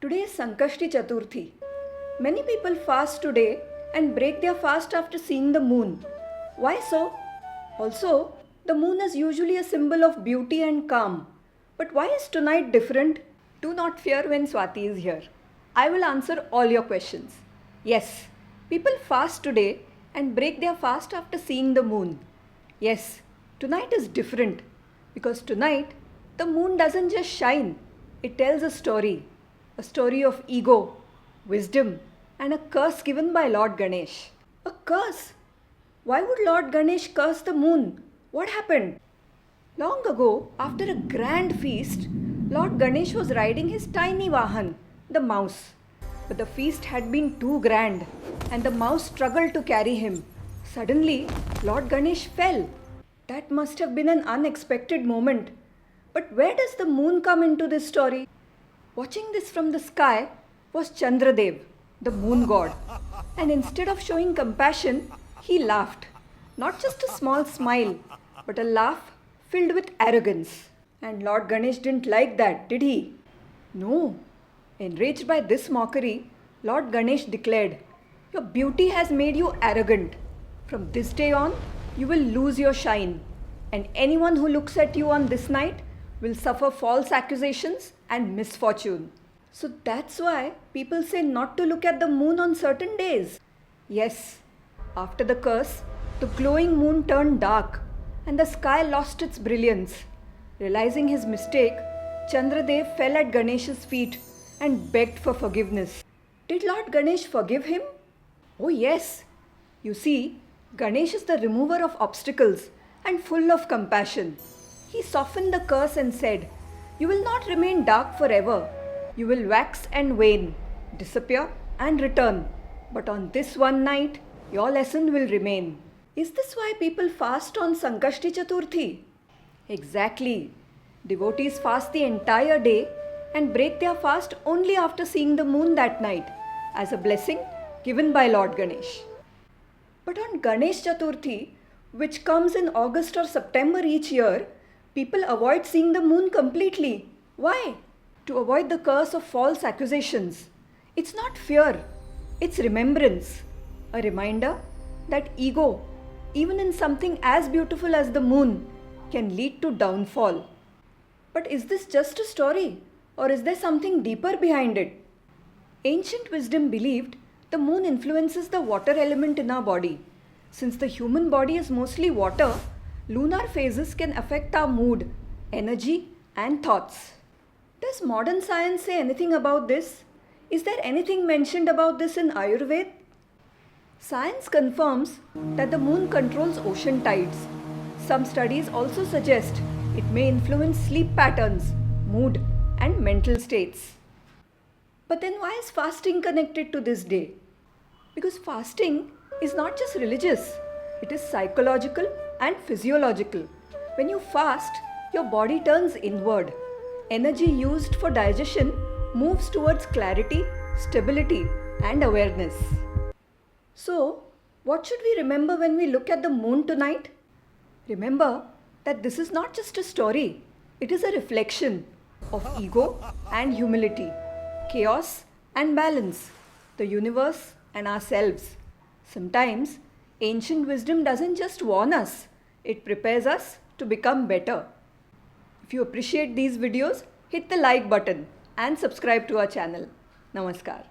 Today is Sankashti Chaturthi. Many people fast today and break their fast after seeing the moon. Why so? Also, the moon is usually a symbol of beauty and calm. But why is tonight different? Do not fear when Swati is here. I will answer all your questions. Yes, people fast today and break their fast after seeing the moon. Yes, tonight is different because tonight the moon doesn't just shine, it tells a story of ego, wisdom, and a curse given by Lord Ganesh. A curse? Why would Lord Ganesh curse the moon? What happened? Long ago, after a grand feast, Lord Ganesh was riding his tiny Vahan, the mouse. But the feast had been too grand, and the mouse struggled to carry him. Suddenly, Lord Ganesh fell. That must have been an unexpected moment. But where does the moon come into this story? Watching this from the sky was Chandradev, the moon god. And instead of showing compassion, he laughed. Not just a small smile, but a laugh filled with arrogance. And Lord Ganesh didn't like that, did he? No. Enraged by this mockery, Lord Ganesh declared, "Your beauty has made you arrogant. From this day on, you will lose your shine. And anyone who looks at you on this night will suffer false accusations and misfortune." So that's why people say not to look at the moon on certain days. Yes, after the curse, the glowing moon turned dark and the sky lost its brilliance. Realizing his mistake, Chandradev fell at Ganesh's feet and begged for forgiveness. Did Lord Ganesh forgive him? Oh yes. You see, Ganesh is the remover of obstacles and full of compassion. He softened the curse and said, "You will not remain dark forever. You will wax and wane, disappear and return. But on this one night, your lesson will remain." Is this why people fast on Sankashti Chaturthi? Exactly. Devotees fast the entire day and break their fast only after seeing the moon that night as a blessing given by Lord Ganesh. But on Ganesh Chaturthi, which comes in August or September each year, people avoid seeing the moon completely. Why? To avoid the curse of false accusations. It's not fear, it's remembrance. A reminder that ego, even in something as beautiful as the moon, can lead to downfall. But is this just a story, or is there something deeper behind it? Ancient wisdom believed the moon influences the water element in our body. Since the human body is mostly water, lunar phases can affect our mood, energy, and thoughts. Does modern science say anything about this? Is there anything mentioned about this in Ayurveda? Science confirms that the moon controls ocean tides. Some studies also suggest it may influence sleep patterns, mood, and mental states. But then why is fasting connected to this day? Because fasting is not just religious, it is psychological and physiological. When you fast, your body turns inward. Energy used for digestion moves towards clarity, stability, and awareness. So, what should we remember when we look at the moon tonight? Remember that this is not just a story, it is a reflection of ego and humility, chaos and balance, the universe and ourselves. Sometimes, ancient wisdom doesn't just warn us, it prepares us to become better. If you appreciate these videos, hit the like button and subscribe to our channel. Namaskar.